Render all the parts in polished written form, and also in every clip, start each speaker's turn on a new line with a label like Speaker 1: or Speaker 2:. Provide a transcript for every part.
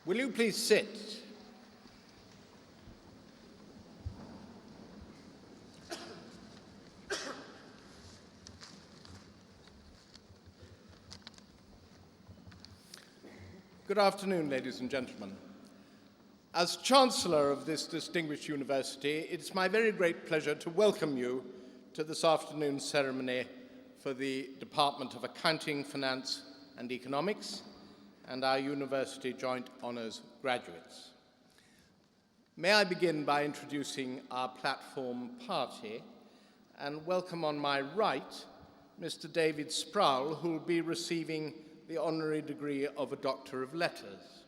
Speaker 1: Will you please sit? Good afternoon, ladies and gentlemen. As Chancellor of this distinguished university, it's my very great pleasure to welcome you to this afternoon's ceremony for the Department of Accounting, Finance and Economics and our University Joint Honours graduates. May I begin by introducing our platform party and welcome on my right Mr. David Sproul, who will be receiving the honorary degree of a Doctor of Letters.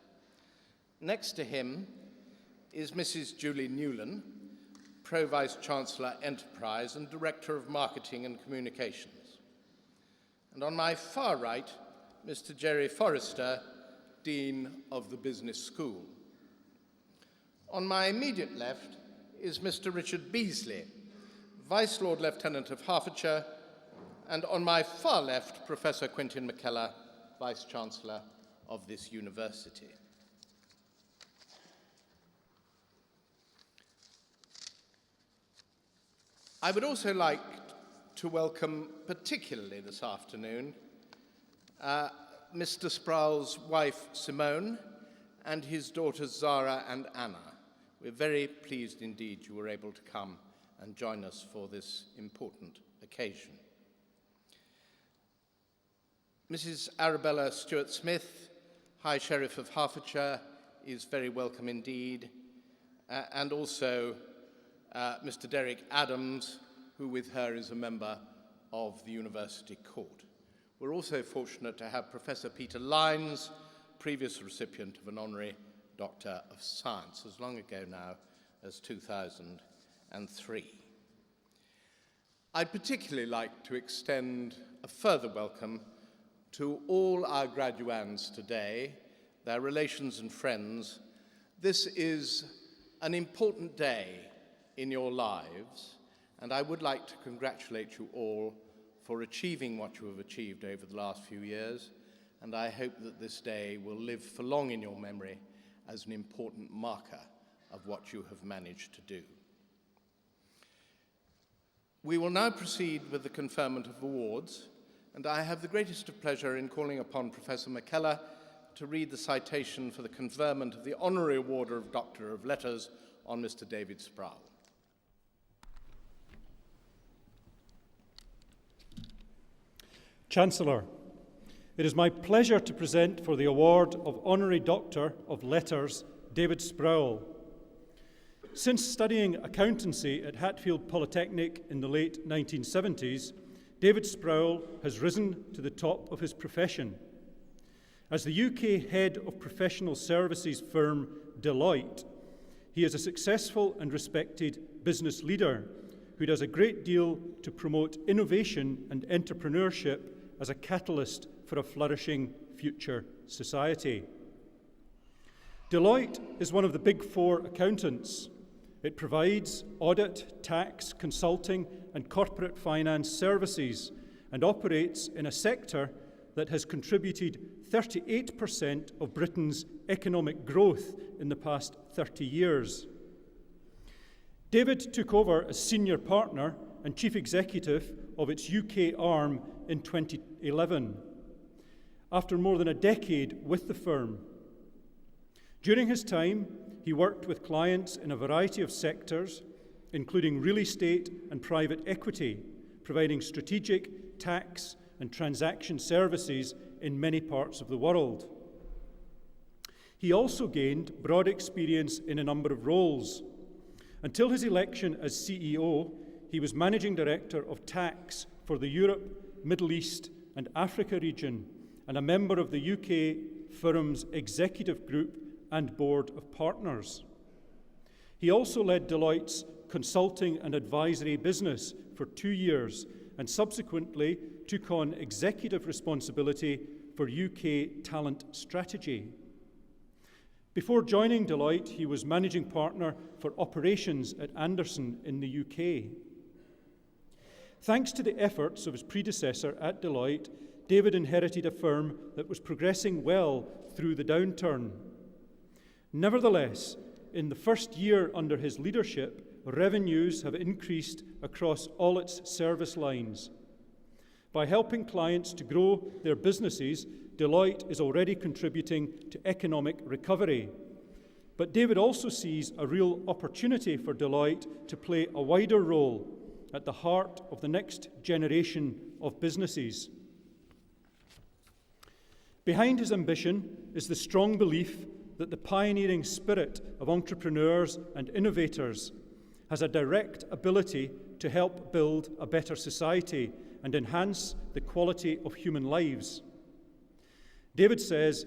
Speaker 1: Next to him is Mrs. Julie Newland, Pro-Vice Chancellor Enterprise and Director of Marketing and Communications. And on my far right, Mr. Jerry Forrester, Dean of the Business School. On my immediate left is Mr. Richard Beasley, Vice Lord Lieutenant of Hertfordshire, and on my far left, Professor Quentin McKellar, Vice Chancellor of this university. I would also like to welcome, particularly this afternoon, Mr. Sproul's wife, Simone, and his daughters, Zara and Anna. We're very pleased indeed you were able to come and join us for this important occasion. Mrs. Arabella Stewart-Smith, High Sheriff of Hertfordshire, is very welcome indeed, and also Mr. Derek Adams, who with her is a member of the University Court. We're also fortunate to have Professor Peter Lynes, previous recipient of an Honorary Doctor of Science, as long ago now as 2003. I'd particularly like to extend a further welcome to all our graduands today, their relations and friends. This is an important day in your lives, and I would like to congratulate you all for achieving what you have achieved over the last few years, and I hope that this day will live for long in your memory as an important marker of what you have managed to do. We will now proceed with the conferment of awards, and I have the greatest of pleasure in calling upon Professor McKellar to read the citation for the conferment of the Honorary Award of Doctor of Letters on Mr. David Sproul.
Speaker 2: Chancellor, it is my pleasure to present for the award of Honorary Doctor of Letters, David Sproul. Since studying accountancy at Hatfield Polytechnic in the late 1970s, David Sproul has risen to the top of his profession. As the UK head of professional services firm Deloitte, he is a successful and respected business leader who does a great deal to promote innovation and entrepreneurship as a catalyst for a flourishing future society. Deloitte is one of the Big Four accountants. It provides audit, tax, consulting, and corporate finance services and operates in a sector that has contributed 38% of Britain's economic growth in the past 30 years. David took over as senior partner and chief executive of its UK arm in 2011, after more than a decade with the firm. During his time, he worked with clients in a variety of sectors, including real estate and private equity, providing strategic, tax, and transaction services in many parts of the world. He also gained broad experience in a number of roles. Until his election as CEO, he was Managing Director of Tax for the Europe, Middle East, and Africa region, and a member of the UK firm's executive group and board of partners. He also led Deloitte's consulting and advisory business for 2 years and subsequently took on executive responsibility for UK talent strategy. Before joining Deloitte, he was managing partner for operations at Anderson in the UK. Thanks to the efforts of his predecessor at Deloitte, David inherited a firm that was progressing well through the downturn. Nevertheless, in the first year under his leadership, revenues have increased across all its service lines. By helping clients to grow their businesses, Deloitte is already contributing to economic recovery. But David also sees a real opportunity for Deloitte to play a wider role at the heart of the next generation of businesses. Behind his ambition is the strong belief that the pioneering spirit of entrepreneurs and innovators has a direct ability to help build a better society and enhance the quality of human lives. David says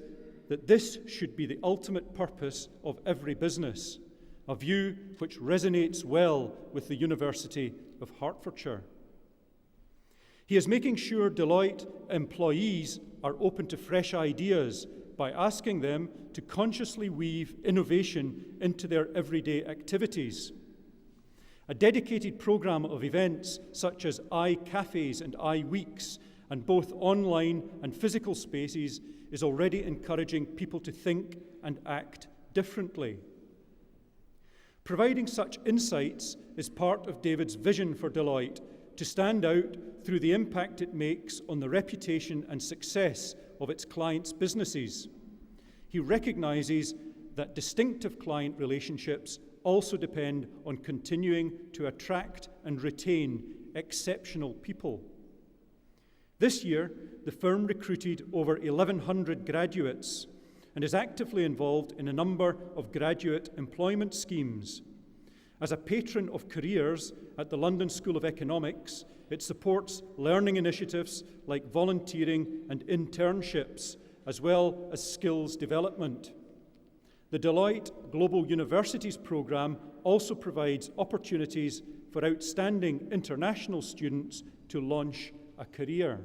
Speaker 2: that this should be the ultimate purpose of every business, a view which resonates well with the University of Hertfordshire. He is making sure Deloitte employees are open to fresh ideas by asking them to consciously weave innovation into their everyday activities. A dedicated programme of events such as iCafes and iWeeks, and both online and physical spaces, is already encouraging people to think and act differently. Providing such insights is part of David's vision for Deloitte to stand out through the impact it makes on the reputation and success of its clients' businesses. He recognises that distinctive client relationships also depend on continuing to attract and retain exceptional people. This year, the firm recruited over 1,100 graduates and is actively involved in a number of graduate employment schemes. As a patron of careers at the London School of Economics, it supports learning initiatives like volunteering and internships, as well as skills development. The Deloitte Global Universities programme also provides opportunities for outstanding international students to launch a career.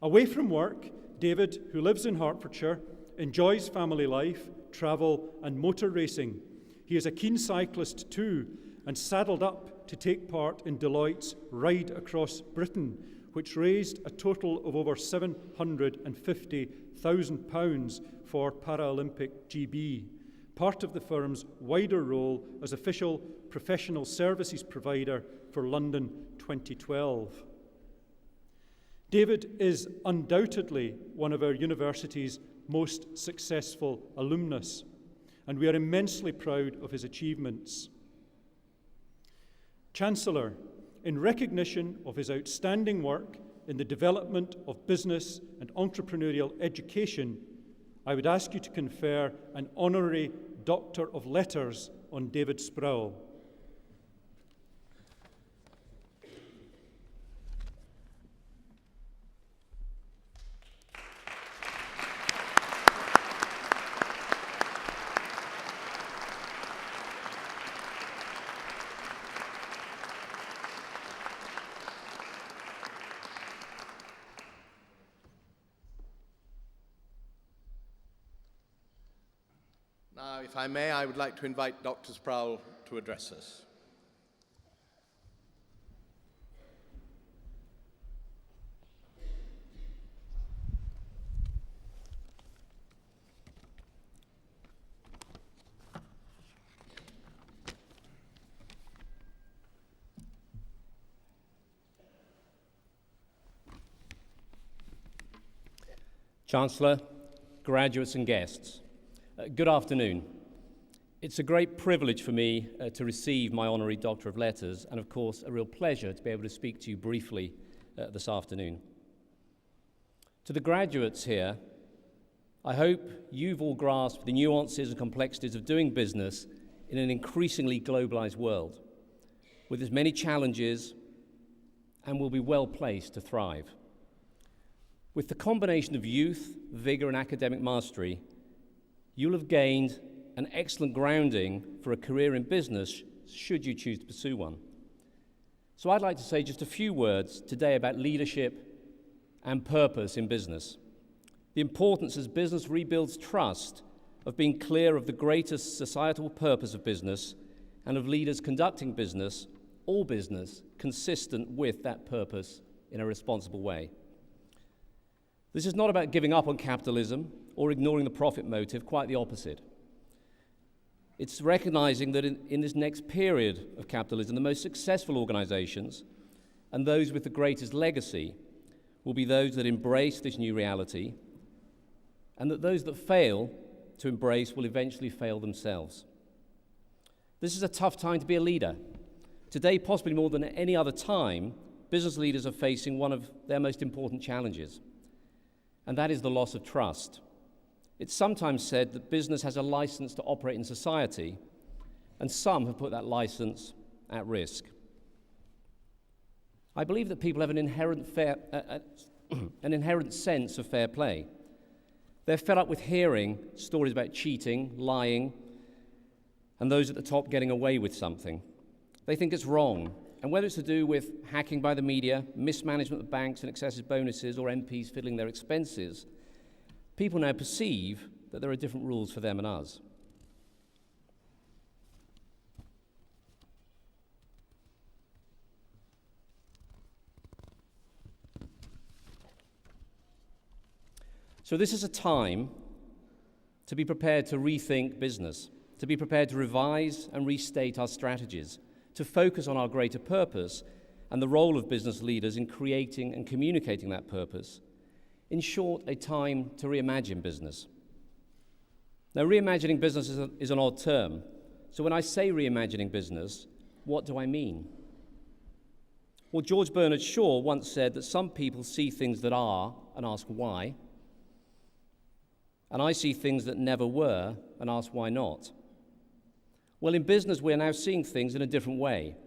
Speaker 2: Away from work, David, who lives in Hertfordshire, enjoys family life, travel, and motor racing. He is a keen cyclist too, and saddled up to take part in Deloitte's Ride Across Britain, which raised a total of over £750,000 for Paralympic GB, part of the firm's wider role as official professional services provider for London 2012. David is undoubtedly one of our university's most successful alumnus, and we are immensely proud of his achievements. Chancellor, in recognition of his outstanding work in the development of business and entrepreneurial education, I would ask you to confer an honorary Doctor of Letters on David Sproul.
Speaker 1: Now, if I may, I would like to invite Dr. Sproul to address us.
Speaker 3: Chancellor, graduates and guests, good afternoon. It's a great privilege for me to receive my honorary Doctor of Letters, and of course a real pleasure to be able to speak to you briefly this afternoon. To the graduates here, I hope you've all grasped the nuances and complexities of doing business in an increasingly globalized world, with as many challenges, and will be well placed to thrive. With the combination of youth, vigor, and academic mastery, you'll have gained an excellent grounding for a career in business should you choose to pursue one. So I'd like to say just a few words today about leadership and purpose in business. The importance as business rebuilds trust of being clear of the greatest societal purpose of business and of leaders conducting business, all business, consistent with that purpose in a responsible way. This is not about giving up on capitalism or ignoring the profit motive, quite the opposite. It's recognizing that in this next period of capitalism, the most successful organizations and those with the greatest legacy will be those that embrace this new reality, and that those that fail to embrace will eventually fail themselves. This is a tough time to be a leader. Today, possibly more than any other time, business leaders are facing one of their most important challenges, and that is the loss of trust. It's sometimes said that business has a license to operate in society, and some have put that license at risk. I believe that people have an inherent sense of fair play. They're fed up with hearing stories about cheating, lying, and those at the top getting away with something. They think it's wrong, and whether it's to do with hacking by the media, mismanagement of banks and excessive bonuses, or MPs fiddling their expenses, people now perceive that there are different rules for them and us. So this is a time to be prepared to rethink business, to be prepared to revise and restate our strategies, to focus on our greater purpose and the role of business leaders in creating and communicating that purpose. In short, a time to reimagine business. Now, reimagining business is an odd term. So when I say reimagining business, what do I mean? Well, George Bernard Shaw once said that some people see things that are and ask why, and I see things that never were and ask why not. Well, in business, we're now seeing things in a different way,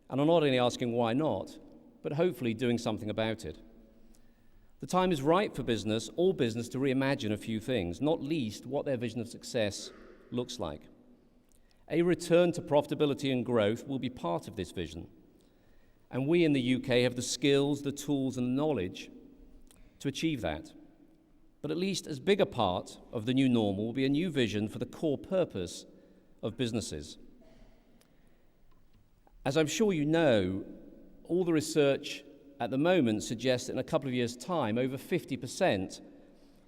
Speaker 3: and are not only asking why not, but hopefully doing something about it. The time is right for business, all business, to reimagine a few things, not least what their vision of success looks like. A return to profitability and growth will be part of this vision, and we in the UK have the skills, the tools, and the knowledge to achieve that. But at least as big a part of the new normal will be a new vision for the core purpose of businesses. As I'm sure you know, all the research at the moment suggests that in a couple of years' time, over 50%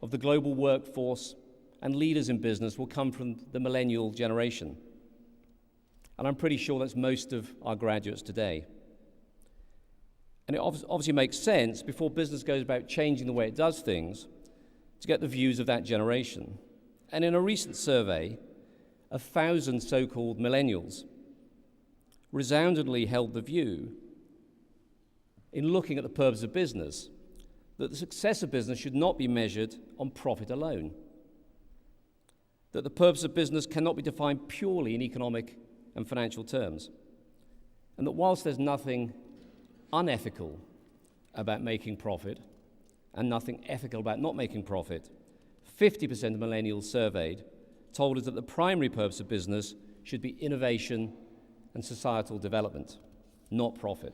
Speaker 3: of the global workforce and leaders in business will come from the millennial generation. And I'm pretty sure that's most of our graduates today. And it obviously makes sense, before business goes about changing the way it does things, to get the views of that generation. And in a recent survey, 1,000 so-called millennials resoundingly held the view, in looking at the purpose of business, that the success of business should not be measured on profit alone, that the purpose of business cannot be defined purely in economic and financial terms, and that whilst there's nothing unethical about making profit and nothing ethical about not making profit, 50% of millennials surveyed told us that the primary purpose of business should be innovation and societal development, not profit.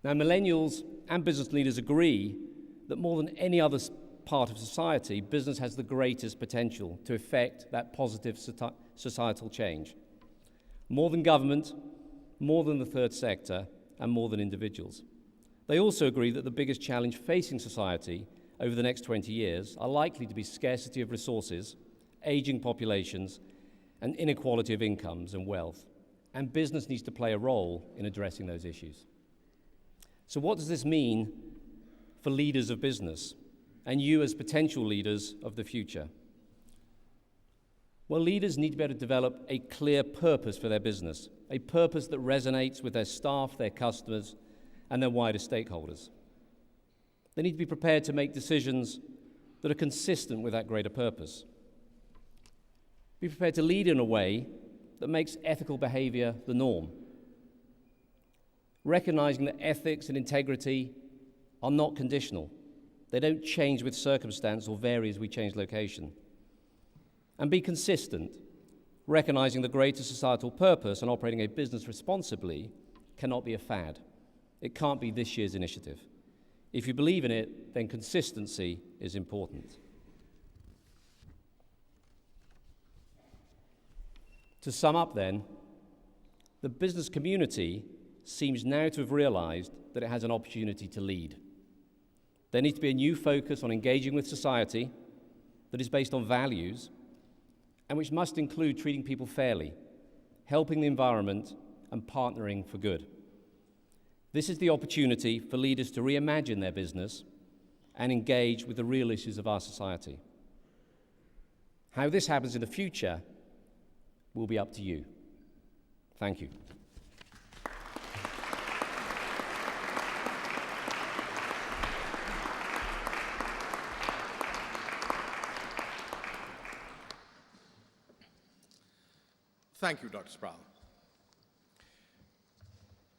Speaker 3: Now, millennials and business leaders agree that more than any other part of society, business has the greatest potential to effect that positive societal change. More than government, more than the third sector, and more than individuals. They also agree that the biggest challenge facing society over the next 20 years are likely to be scarcity of resources, aging populations, and inequality of incomes and wealth. And business needs to play a role in addressing those issues. So what does this mean for leaders of business and you as potential leaders of the future? Well, leaders need to be able to develop a clear purpose for their business, a purpose that resonates with their staff, their customers, and their wider stakeholders. They need to be prepared to make decisions that are consistent with that greater purpose. Be prepared to lead in a way that makes ethical behavior the norm, recognizing that ethics and integrity are not conditional. They don't change with circumstance or vary as we change location. And be consistent, recognizing the greater societal purpose and operating a business responsibly cannot be a fad. It can't be this year's initiative. If you believe in it, then consistency is important. To sum up then, the business community seems now to have realized that it has an opportunity to lead. There needs to be a new focus on engaging with society that is based on values and which must include treating people fairly, helping the environment, and partnering for good. This is the opportunity for leaders to reimagine their business and engage with the real issues of our society. How this happens in the future will be up to you. Thank you.
Speaker 1: Thank you, Dr. Sproul.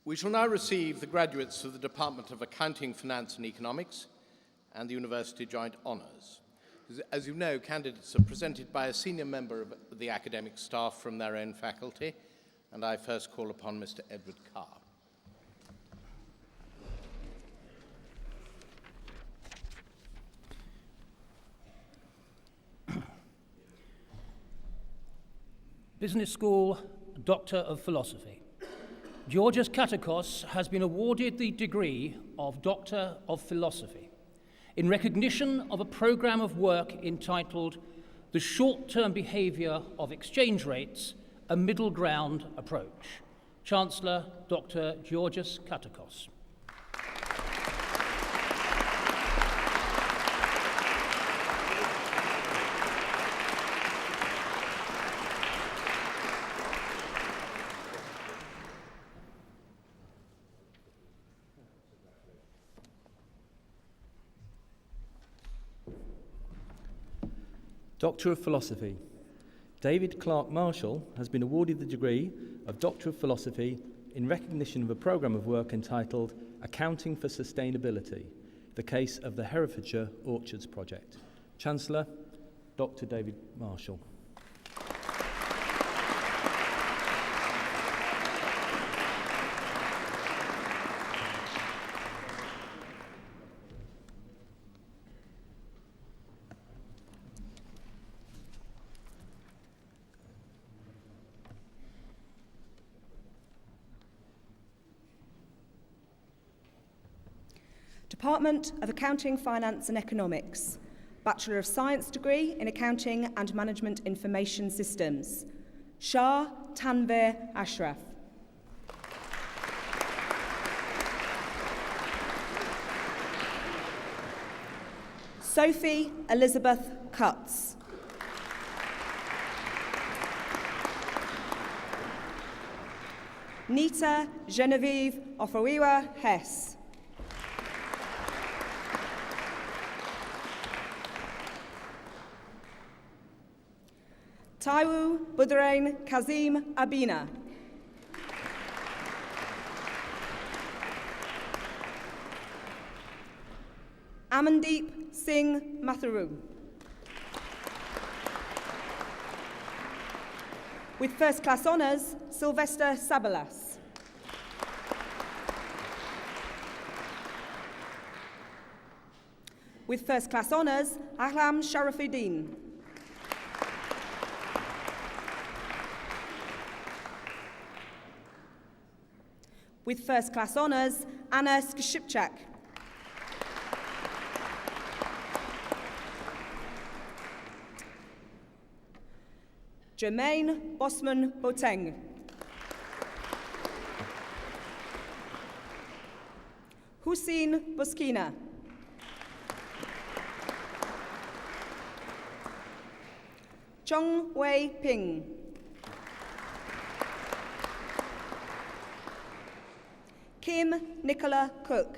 Speaker 1: We shall now receive the graduates of the Department of Accounting, Finance and Economics and the University Joint Honours. As you know, candidates are presented by a senior member of the academic staff from their own faculty, and I first call upon Mr. Edward Carr.
Speaker 4: Business School, Doctor of Philosophy. Georgios Katakos has been awarded the degree of Doctor of Philosophy in recognition of a programme of work entitled The Short-Term Behaviour of Exchange Rates, a Middle Ground Approach. Chancellor Dr. Georgios Katakos.
Speaker 5: Doctor of Philosophy. David Clark Marshall has been awarded the degree of Doctor of Philosophy in recognition of a programme of work entitled Accounting for Sustainability, the case of the Herefordshire Orchards Project. Chancellor, Dr. David Marshall.
Speaker 6: Department of Accounting, Finance and Economics, Bachelor of Science degree in Accounting and Management Information Systems, Shah Tanvir Ashraf. Sophie Elizabeth Cutts. Nita Genevieve Oforiwa Hess. Taiwu Budrain Kazim Abina. Amandeep Singh Matharu. With first class honours, Sylvester Sabalas. With first class honours, Ahlam Sharafuddin. With first class honours, Anna Skshipchak. Jermaine Bosman Boteng. Hussein Buskina. Chong Wei Ping. Kim Nicola Cook.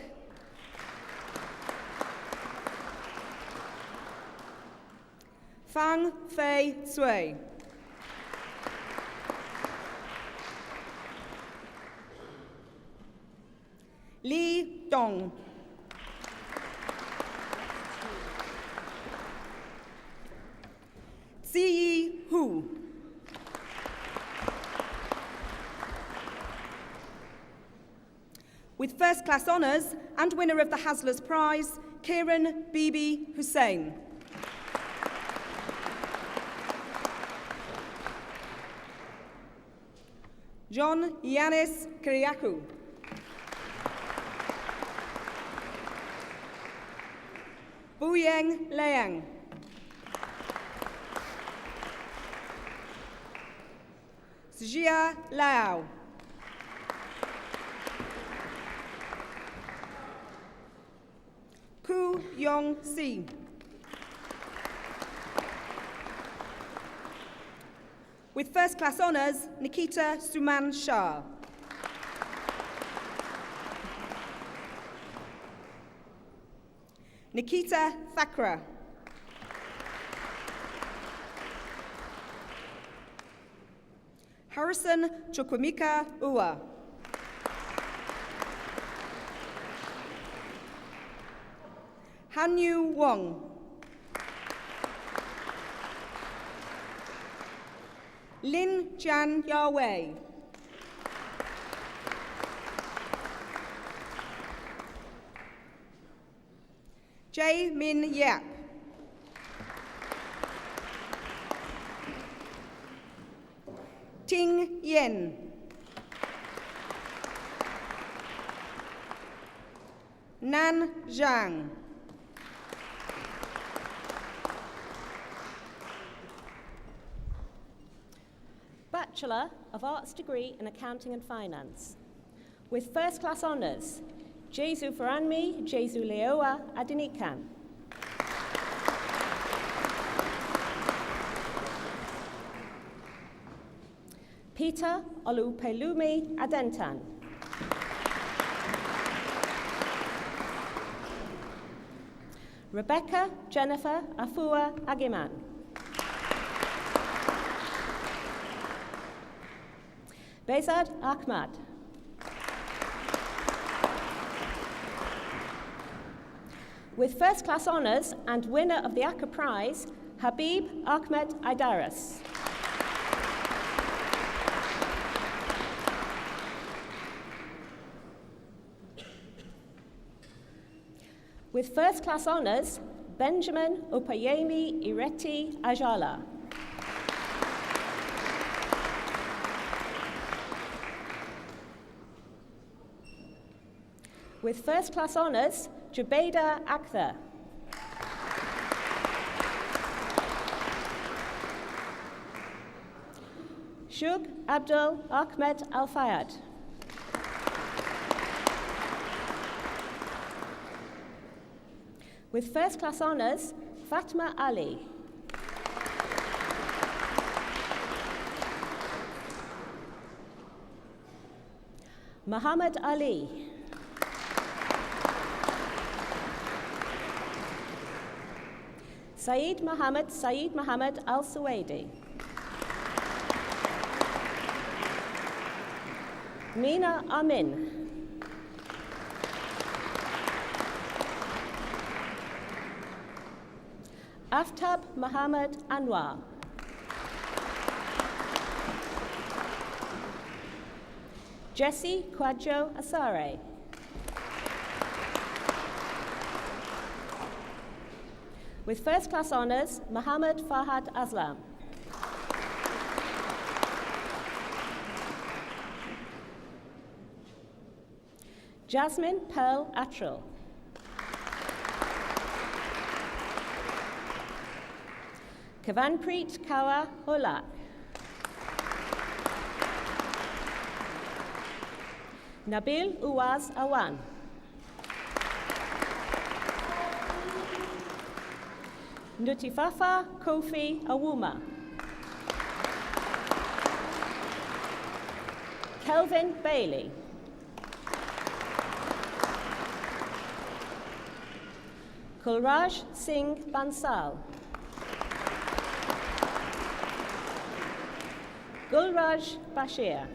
Speaker 6: Fang Fei Tsui. Li Dong. Ziyi Hu. With first class honours and winner of the Hasler's Prize, Kieran Bibi Hussain. John Yanis Kyriakou. Huyang Liang. Xia Lao. Ku Yong Si. With first class honours, Nikita Suman Shah. Nikita Thakra. Harrison Chukwemeka Ua. Hanyu Wong. Lin Jan Yahweh. Jae Min Yap. Ting Yen. Nan Zhang.
Speaker 7: Bachelor of Arts degree in Accounting and Finance. With first class honours, Jesu Faranmi, Jesu Leoa Adinikan. Peter Olupelumi Adentan. Rebecca Jennifer Afua Agiman. Bezad Ahmad. With first class honours and winner of the ACCA Prize, Habib Ahmed Idaris. With first class honours, Benjamin Opayemi Ireti Ajala. With first class honours, Jubaida Akhtar. Shug Abdul Ahmed Al Fayad. With first class honours, Fatma Ali. Muhammad Ali. Saeed Mohammed Al Suwaidi. Mina Amin. Aftab Muhammad Anwar. Jesse Kwadjo Asare. With first class honours, Muhammad Fahad Aslam. Jasmine Pearl Attrell. Kavanpreet Kawa Holak. Nabil Uwaz Awan. Nutifafa Kofi Awuma. Kelvin Bailey. Kulraj Singh Bansal. Gulraj Bashir.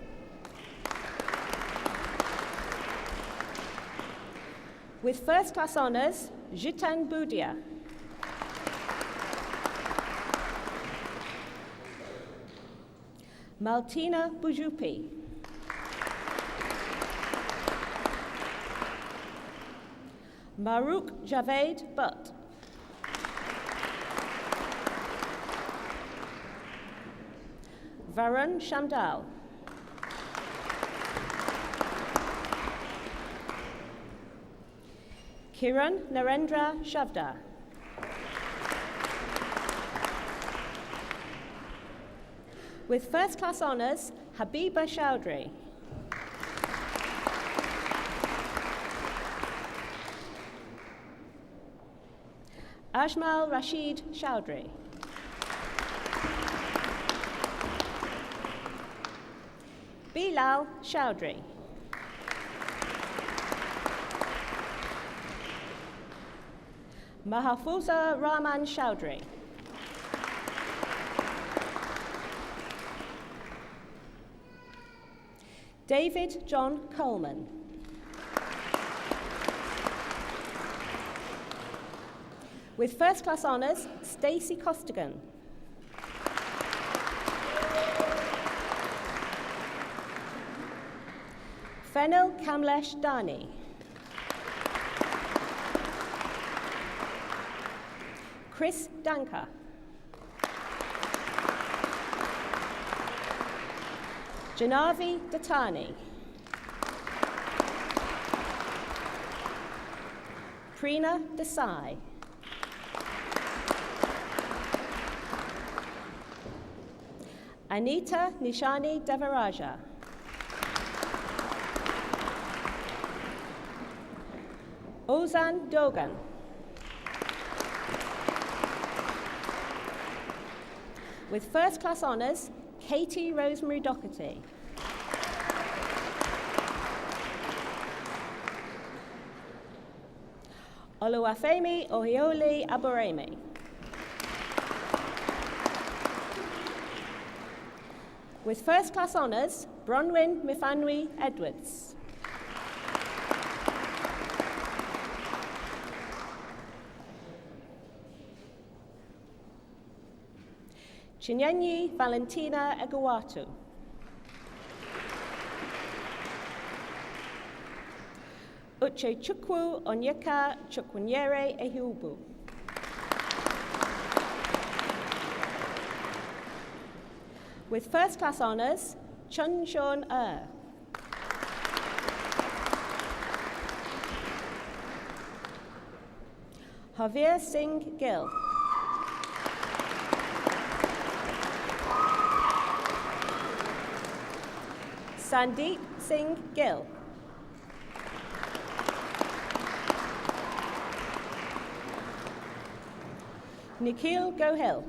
Speaker 7: With first class honours, Jitan Boudia. Maltina Bujupi. Maruk Javed Butt. Varun Shamdal. Kiran Narendra Shavda. With first class honours, Habiba Chowdhury. Ajmal Rashid Chowdhury. Bilal Chowdhury. Mahafouza Rahman Chowdhury. David John Coleman. With first class honours, Stacey Costigan. Fenil Kamlesh Dani. Chris Danka. Janavi Datani. Prina Desai. Anita Nishani Devaraja. Ozan Dogan. With first class honours, Katie Rosemary Doherty. Oluwafemi Ohioli Aboremi. With first class honours, Bronwyn Mifanwi Edwards. Chinyenyi Valentina Egawatu. Uche Chukwu Onyeka Chukwunyere Ehubu. With first class honours, Chun Shon Javier Singh Gill. Sandeep Singh Gill. Nikhil Gohil.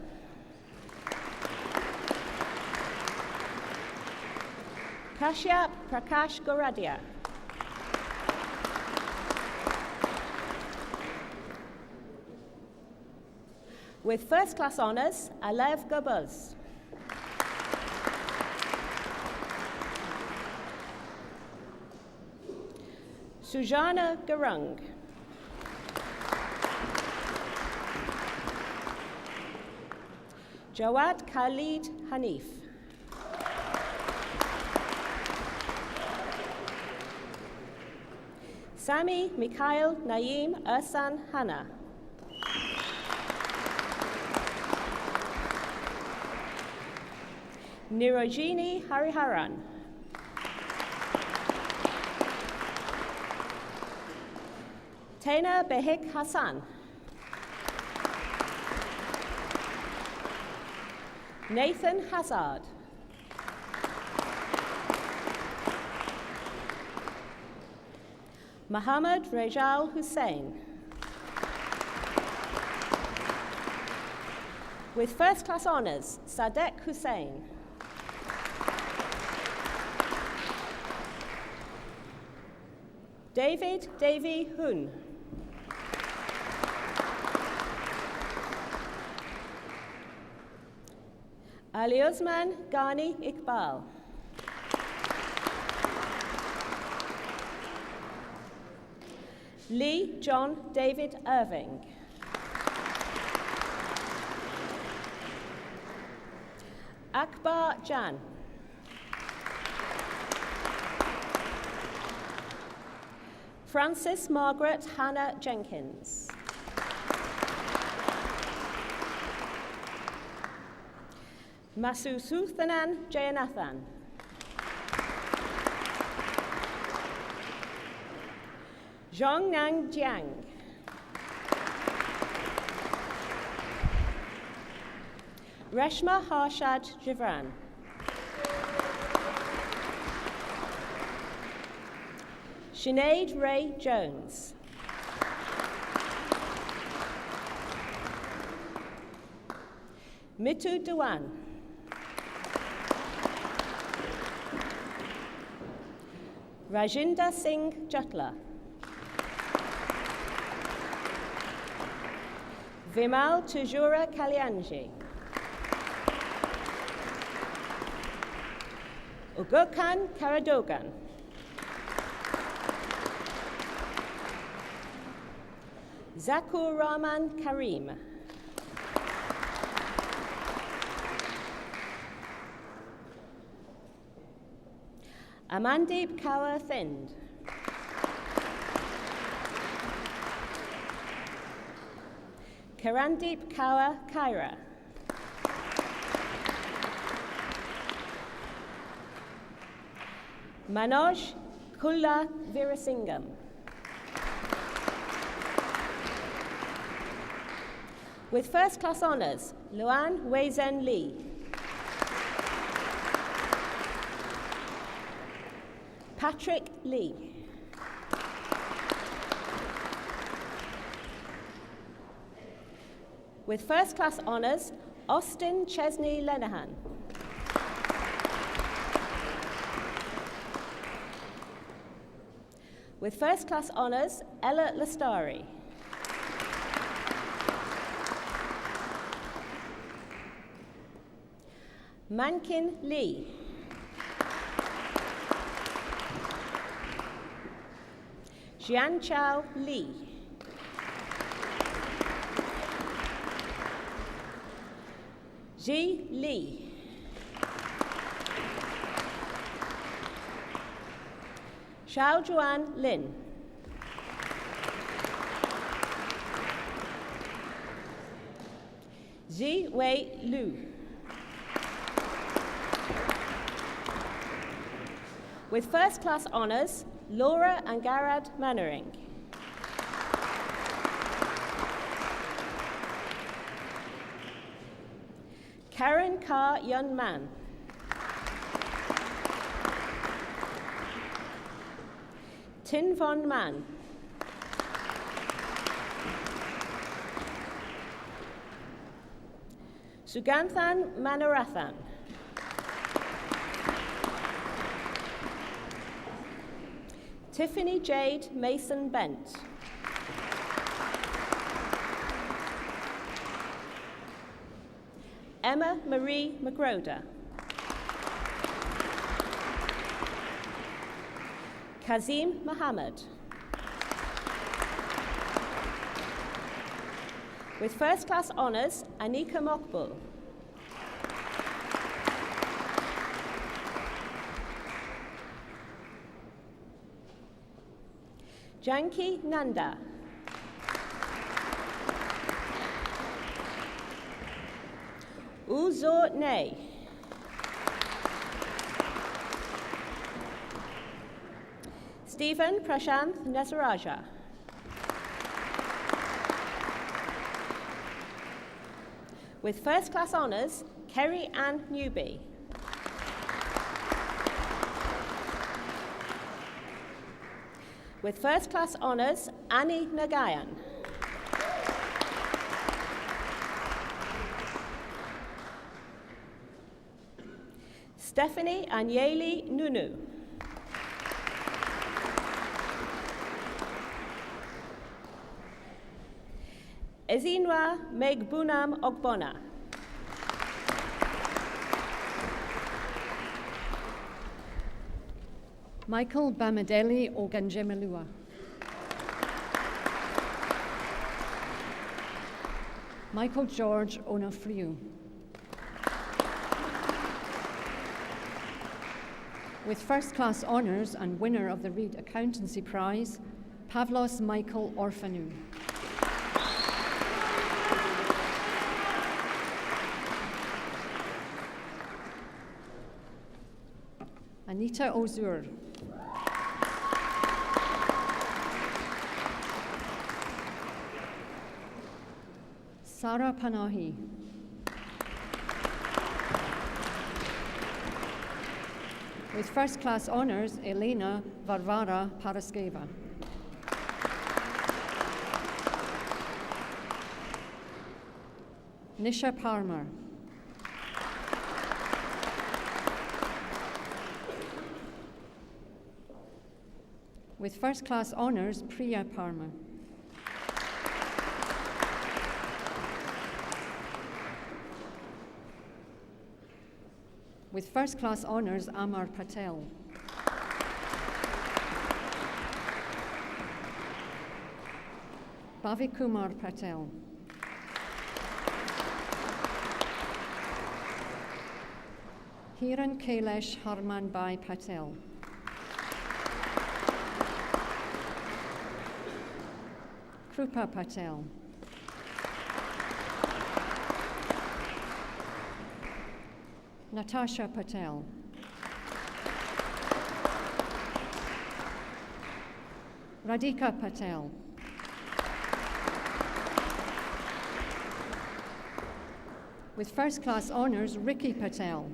Speaker 7: Kashyap Prakash Goradia. With first class honours, Alev Gabuz. Sujana Garung. Jawad Khalid Hanif. Sami Mikhail Naeem Ersan Hana. Nirojini Hariharan. Taina Behik Hassan. Nathan Hazard. Muhammad Rejal Hussain. With first class honours, Sadek Hussain. David Davy Hun. Aliosman Ghani Iqbal. Lee John David Irving. Akbar Jan. Frances Margaret Hannah Jenkins. Masusuthanan Jayanathan. Zhongnang Jiang. Reshma Harshad Jivran. Sinead Ray Jones. Mitu Dewan. Rajinder Singh Jutla. Vimal Tujura Kalyanji. Ugurkan Karadogan. Zakur Rahman Karim. Amandeep Kaur Thind. Karandeep Kaur Kaira. Manoj Kulla Virasingham. With first class honours, Luan Weizen Lee. Patrick Lee. With first class honours, Austin Chesney Lenehan. With first class honours, Ella Lastari. Mankin Lee. Jian Chao Lee. Ji Lee. Xiao Juan Lin. Ji Wei Lu. With first class honours, Laura Angarad Mannering. Karen Ka Yun Man. Tin Von Man. Suganthan Manarathan. Tiffany Jade Mason Bent. Emma Marie McGroder. Kazim Mohammed. With first class honours, Anika Mokbul. Janki Nanda. Uzor Nay. Stephen Prashanth Nesaraja. With first class honours, Kerry Ann Newby. With first class honours, Annie Nagayan. Stephanie Anyeli Nunu. Ezinwa Megbunam Ogbona.
Speaker 8: Michael Bamadeli Oganjemelua. Michael George Onofriu. With first class honours and winner of the Reed Accountancy Prize, Pavlos Michael Orfanou. Anita Ozur. Sarah Panahi. With first class honours, Elena Varvara Paraskeva. Nisha Parmar. With first class honours, Priya Parmar. With first class honours, Amar Patel. Bhavi Kumar Patel. Hiran Kailash Harmanbai Patel. Krupa Patel. Natasha Patel. Radhika Patel. With first class honours, Ricky Patel.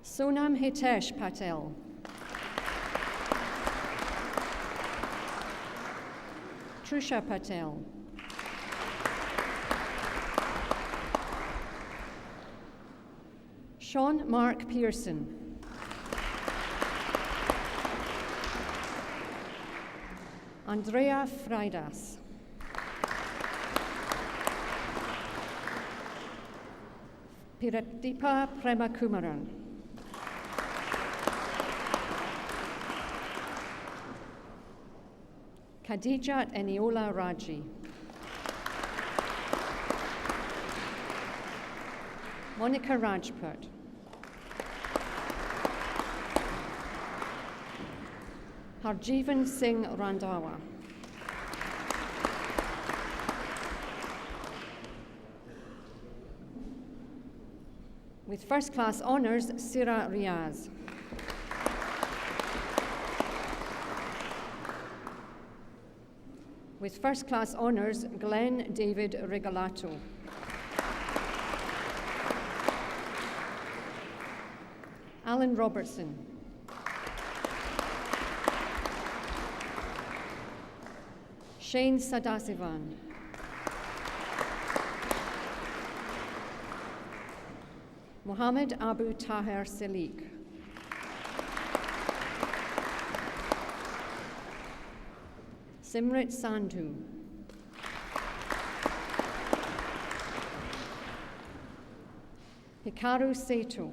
Speaker 8: Sonam Hitesh Patel. Trusha Patel. Sean Mark Pearson. Andrea Freidas. Piratipa Premakumaran. Khadijat Eniola Raji. Monica Rajput. Harjeevan Singh Randhawa. With first class honours, Sira Riaz. With first class honours, Glenn David Regalato. Alan Robertson. Shane Sadasivan. Mohammed Abu Taher Salik. Simrit Sandhu. Hikaru Seto.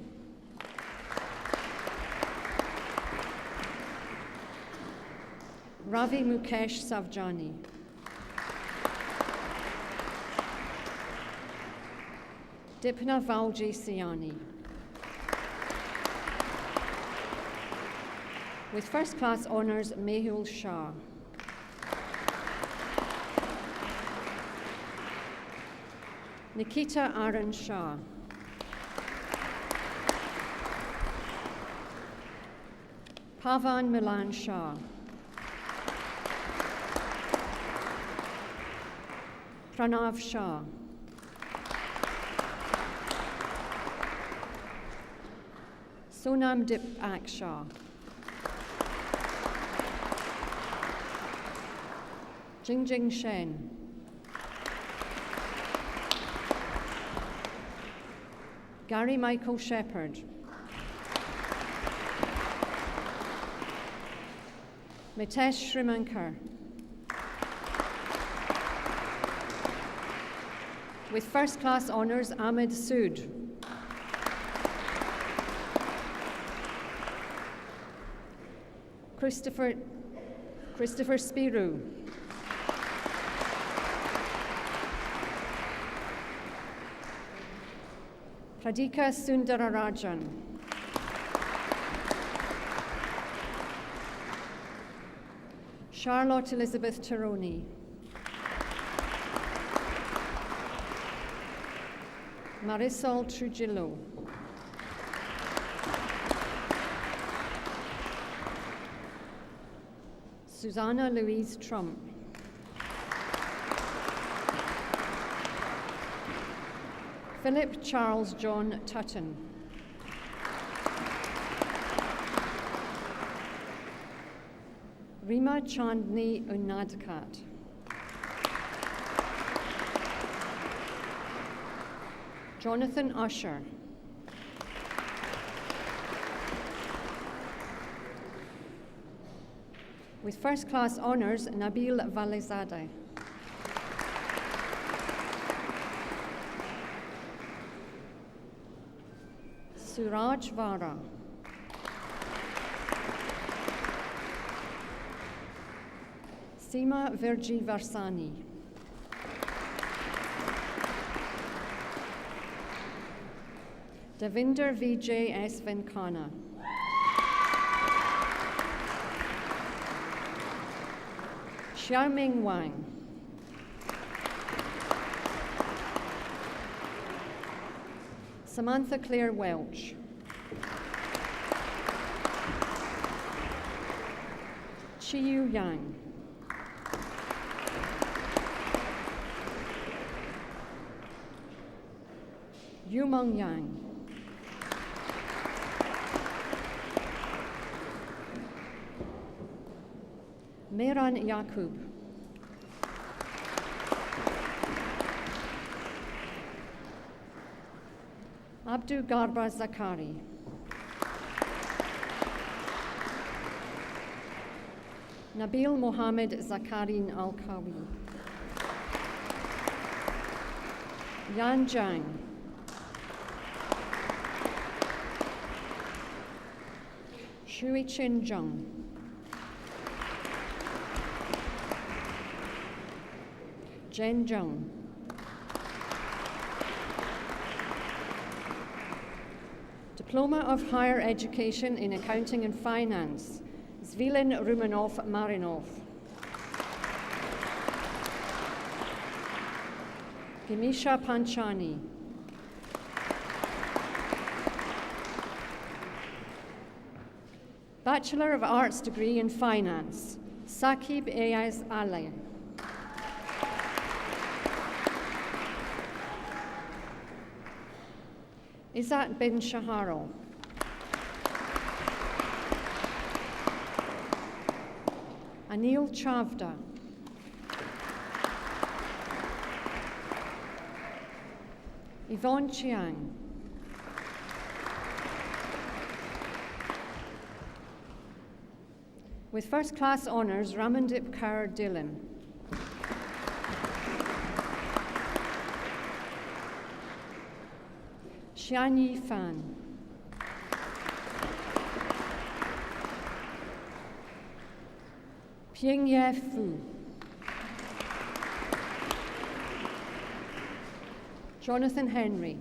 Speaker 8: Ravi Mukesh Savjani. Dipna Valji Siani. With first class honours, Mehul Shah. Nikita Aran Shah. Pavan Milan Shah. Pranav Shah. Sonam Dip Ak Shah. Jingjing Shen. Gary Michael Shepherd. Mitesh Shrimankar. With first class honours, Ahmed Sood. Christopher Spiru. Pradika Sundararajan. Charlotte Elizabeth Taroni. Marisol Trujillo. Susanna Louise Trump. Philip Charles John Tutton. Rima Chandni Unadkat. Jonathan Usher. With first class honours, Nabil Valizadeh. Suraj Vara. Seema Virji Varsani. Devinder Vijay S. Venkana. Xiaoming Wang. Samantha Claire Welch. Chiyu Yang. Yumeng Yang. Mehran Yaqub. Abdu Garba Zakari. Nabil Mohammed Zakarin Al-Kawi. Yan Zhang. Shui Chin Zheng. Jen Zheng. Diploma of Higher Education in Accounting and Finance, Zvilin Rumenov Marinov. Gimisha Panchani. Bachelor of Arts degree in Finance, Saqib Ayaz Ali. Izzat bin Shaharo. Anil Chavda. Yvonne Chiang. With first class honours, Ramandip Kaur Dhillon. Xianyi Fan. Pingye Fu. Jonathan Henry.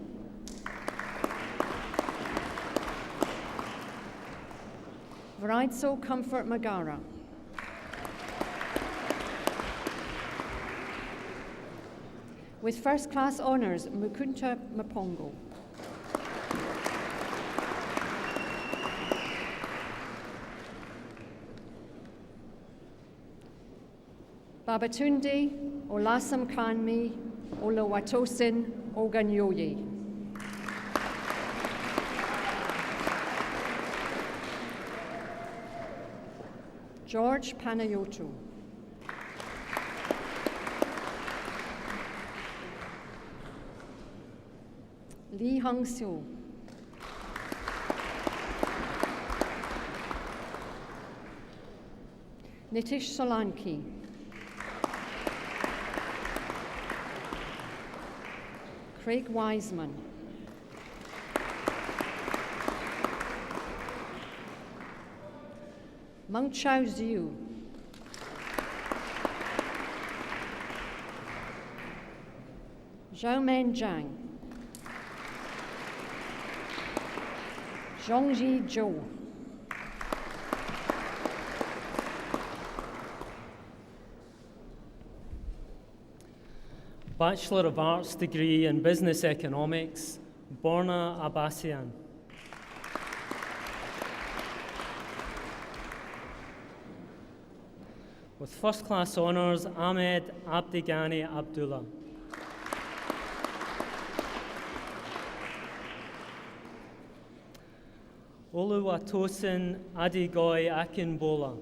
Speaker 8: Vraidso Comfort Magara. With first class honours, Mukunta Mapongo. Babatunde Olasam Kanmi Olawatosin Oganyoye. George Panayotou. Lee Hung Seo. Nitish Solanki. Craig Wiseman. Meng Chao Zhu. Xiaomen Zhang. Zhongji Zhou.
Speaker 9: Bachelor of Arts degree in Business Economics, Borna Abbasian. With first class honours, Ahmed Abdigani Abdullah. Oluwatosin Adegoy Akinbola.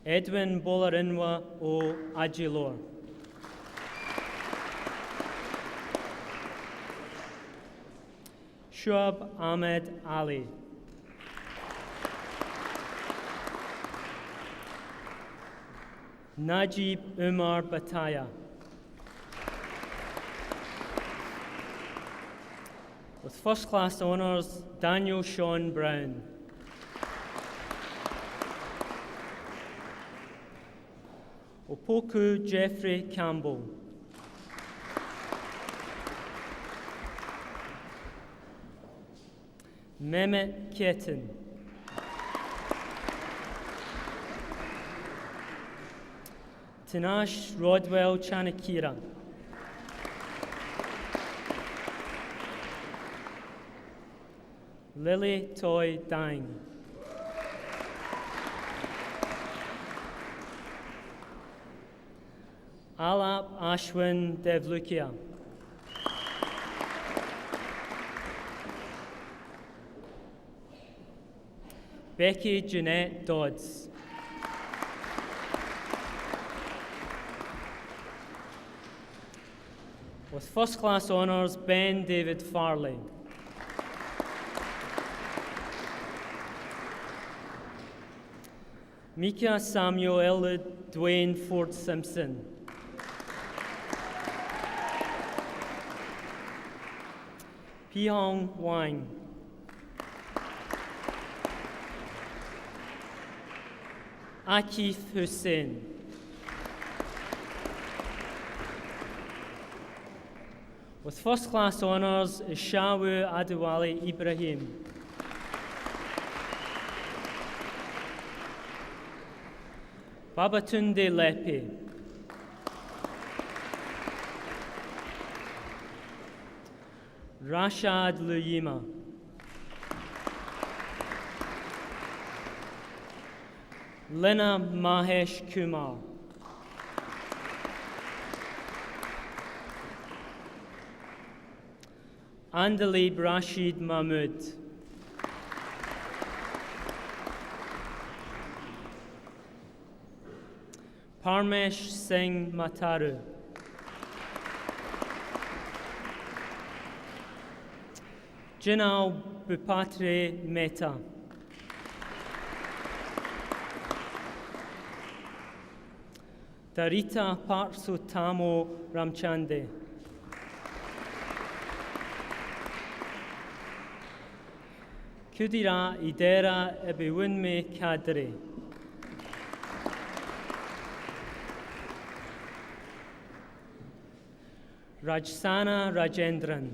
Speaker 9: Edwin Bolarinwa o Agilor. Shuab Ahmed Ali. Najib Umar Bataya. With first class honours, Daniel Sean Brown. Opoku Jeffrey Campbell. Mehmet Ketin. Tinash Rodwell Chanakira. Lily Toy Dang. Alap Ashwin Devlukia. Becky Jeanette Dodds. With first class honours, Ben David Farley. Mika Samuel Elwood Dwayne Ford Simpson. Pihong Wang. Akif Hussein. With first class honours is Shawu Adewale Ibrahim. Babatunde Lepe. Rashad Luyima. Lina Mahesh Kumar. Andalib Rashid Mahmood. Parmesh Singh Mataru. Jinal Bupatre Mehta. Darita Parsutamo Ramchande. Kudira Idera Ebiwunme Kadri. Rajsana Rajendran.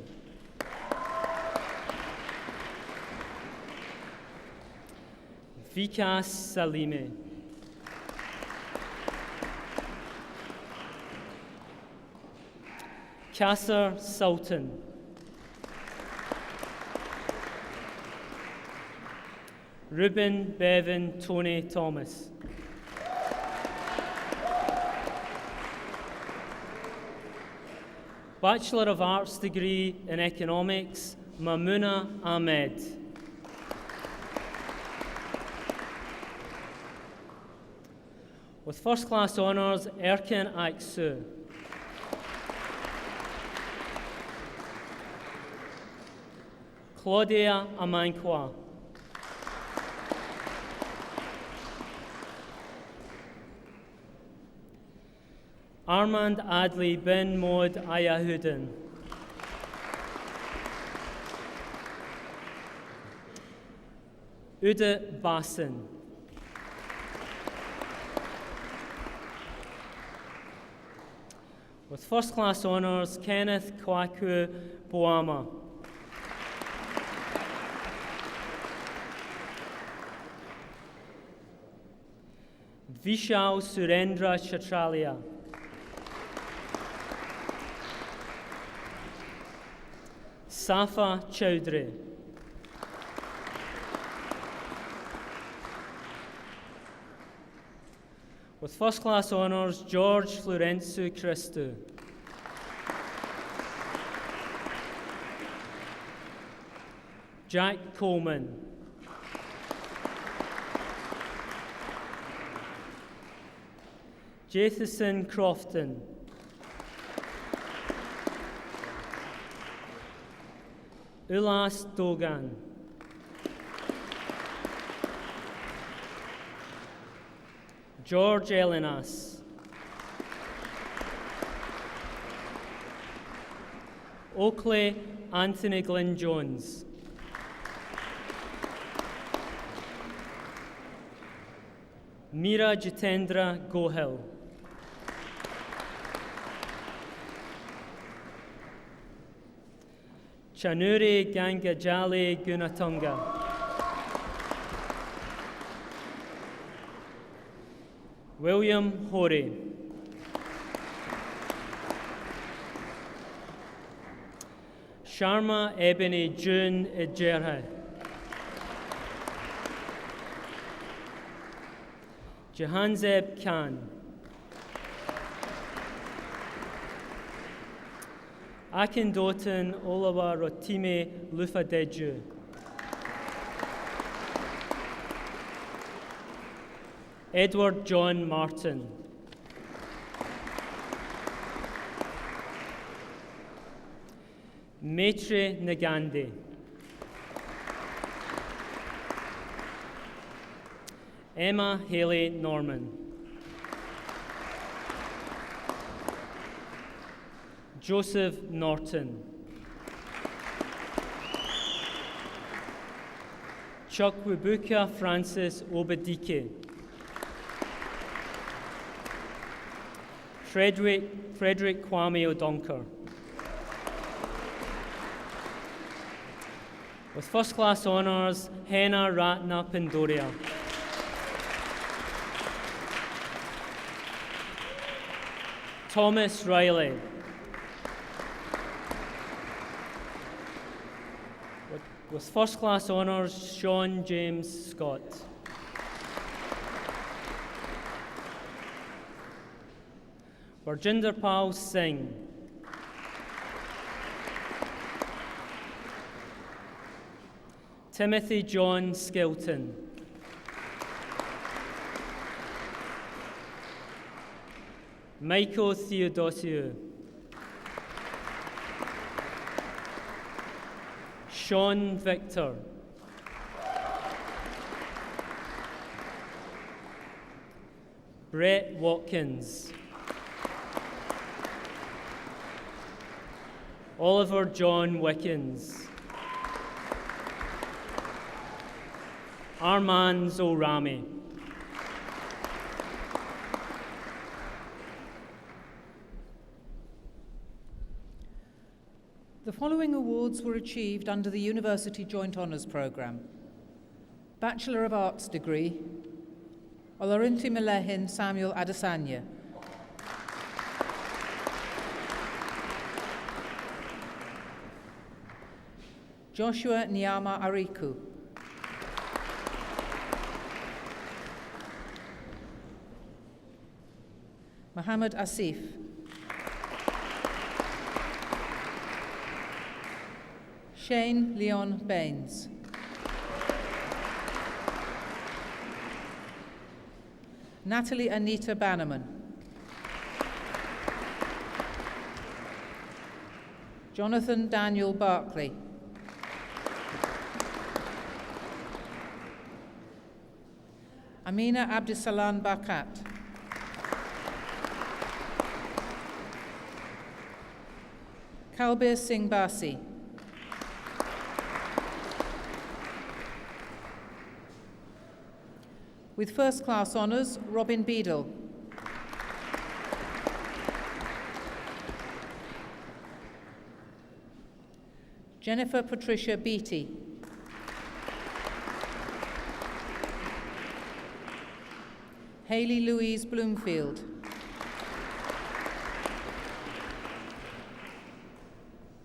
Speaker 9: Vikas Salime. Kasser Sultan. Ruben Bevan Tony Thomas. Bachelor of Arts degree in Economics, Mamuna Ahmed. With first class honours, Erkin Aksu. Claudia Amankwa. Armand Adli bin Mod Ayahudin. Ude Basin. With first class honours, Kenneth Kwaku Boama. Vishal Surendra Chatralia. Safa Chowdhury. With first class honours, George Florencio Christou. Jack Coleman. Jatherson Crofton. Ulas Dogan. George Elenas. Oakley Anthony Glyn Jones. Meera Jitendra Gohil. Chanuri Gangajali Gunatunga. William Hori. Sharma Ebony June Ejerha. Jahanzeb Khan. Akindotan Olawa Rotime Lufadeju. Edward John Martin. Maitre Nagandi. Emma Haley Norman. Joseph Norton. Chukwubuka Francis Obadike. Frederick Kwame Odonker. With first class honours, Hena Ratna Pindoria. Thomas Riley. With first class honours, Sean James Scott. Barjinder Pal Singh. Timothy John Skilton. Michael Theodosiou. Sean Victor. Brett Watkins. Oliver John Wickens. Armand Zolrami.
Speaker 10: The following awards were achieved under the University Joint Honours Programme. Bachelor of Arts degree, Oloruntimelehin Samuel Adesanya. Joshua Nyama Ariku. Mohammed Asif. Shane Leon Baines. Natalie Anita Bannerman. Jonathan Daniel Barkley. Amina Abdisalan Bakat. Kalbir Singh Basi. With first class honours, Robin Beadle. Jennifer Patricia Beattie. Hayley Louise Bloomfield.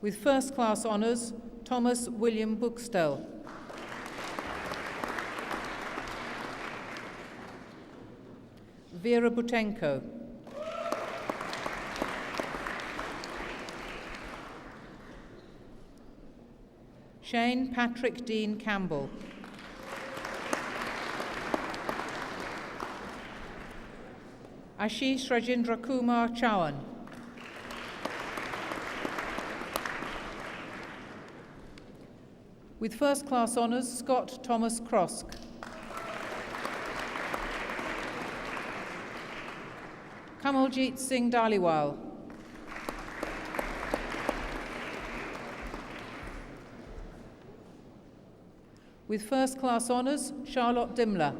Speaker 10: With first class honours, Thomas William Bookstell. Vera Butenko. Shane Patrick Dean Campbell. Ashish Rajendra Kumar Chawan. With first class honours, Scott Thomas Krosk. Kamaljit Singh Dhaliwal. With first class honours, Charlotte Dimler.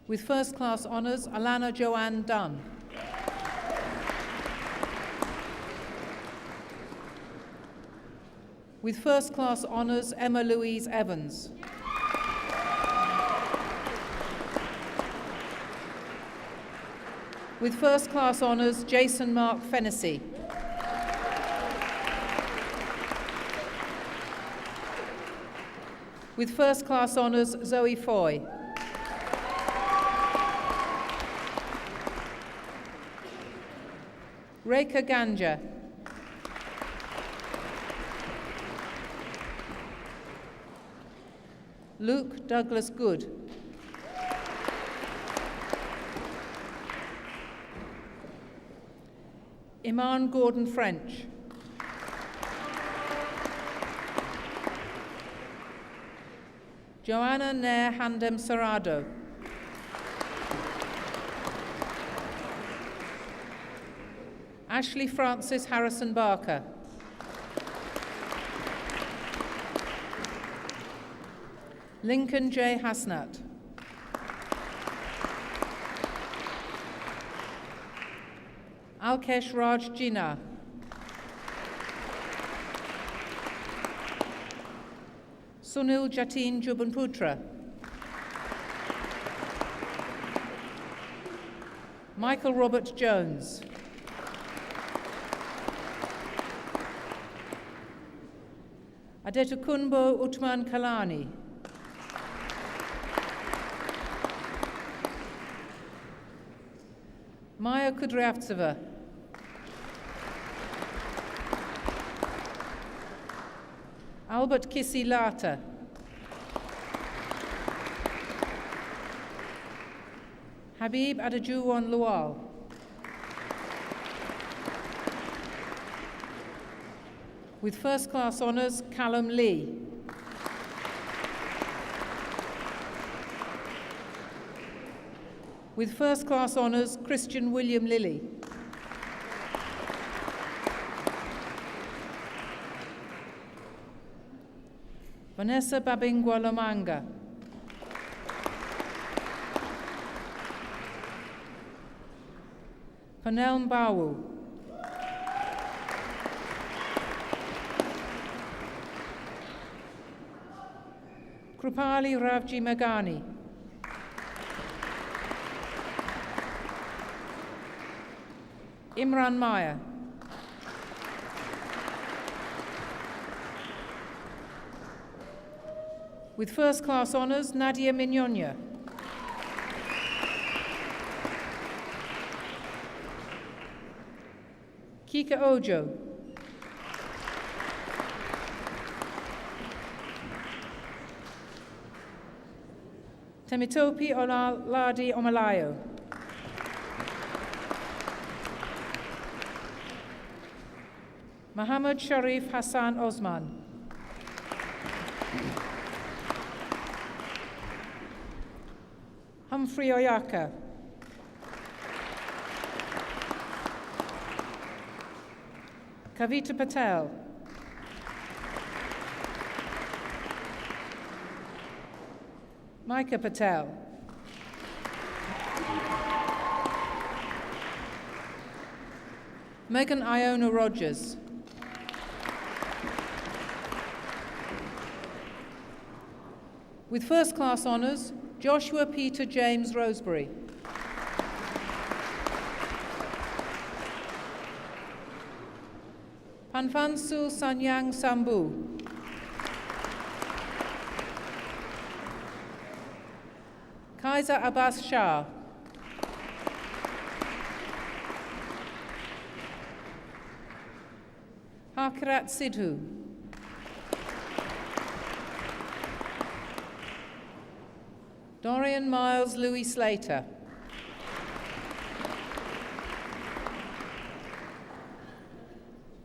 Speaker 10: With first class honours, Alana Joanne Dunn. With first class honours, Emma Louise Evans. With first class honours, Jason Mark Fennessy. With first class honours, Zoe Foy. Rekha Ganja. Luke Douglas Good. Iman Gordon French. Joanna Nair Handem Sarado. Ashley Francis Harrison Barker. Lincoln J. Hasnat. Alkesh Raj Jinnah. Sunil Jatin Jubanputra. Michael Robert Jones. Adetukunbo Utman Kalani. Maya Kudryavtseva. Albert Kissy Lata. Habib Adejuwon Lual. With first class honours, Callum Lee. With first class honours, Christian William Lilly. Vanessa Babingwa Lomanga. Panel Mbawu. Krupali Ravji Megani. Imran Maya. With first class honours, Nadia Mignonia. Kika Ojo. Temitope Olaladi Omalayo. Muhammad Sharif Hassan Osman. Humphrey Oyaka. Kavita Patel. Micah Patel. Megan Iona Rogers. With first class honours, Joshua Peter James Rosebery. Panfansu Sanyang Sambu. Kaiser Abbas Shah. Harkirat Sidhu. Dorian Miles Louis Slater.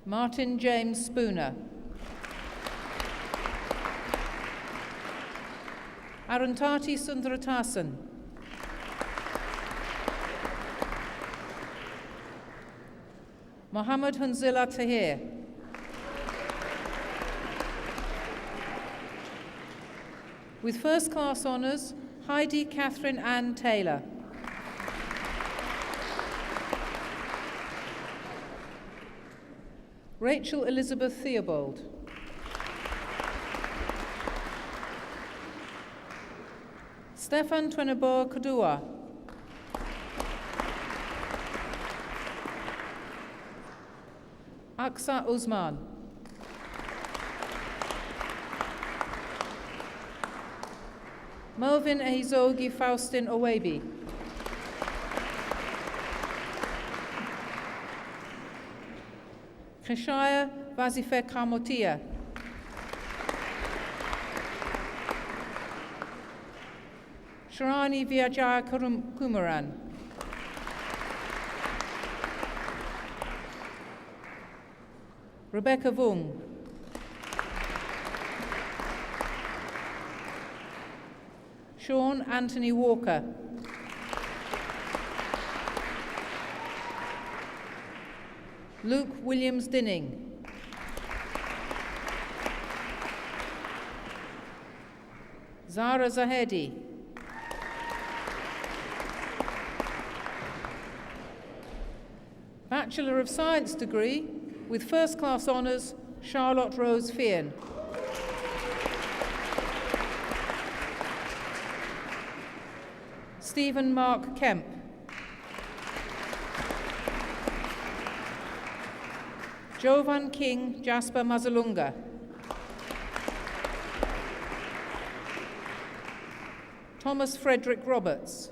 Speaker 10: Martin James Spooner. Arundhati Sundaratasan. Mohammed Hunzila Tahir. With first class honours, Heidi Catherine Ann Taylor. Rachel Elizabeth Theobald. Stefan Tweneboa Kodua. Aksa Usman. Melvin Ehizogi Faustin Owebi. Kheshaya Vazife Kamotia. Sharani Vijaya Kumaran. Rebecca Vung. Sean Anthony Walker. Luke Williams Dinning. Zara Zahedi. Bachelor of Science degree with first class honours, Charlotte Rose Fian. Stephen Mark Kemp. Jovan King Jasper Mazalunga. Thomas Frederick Roberts.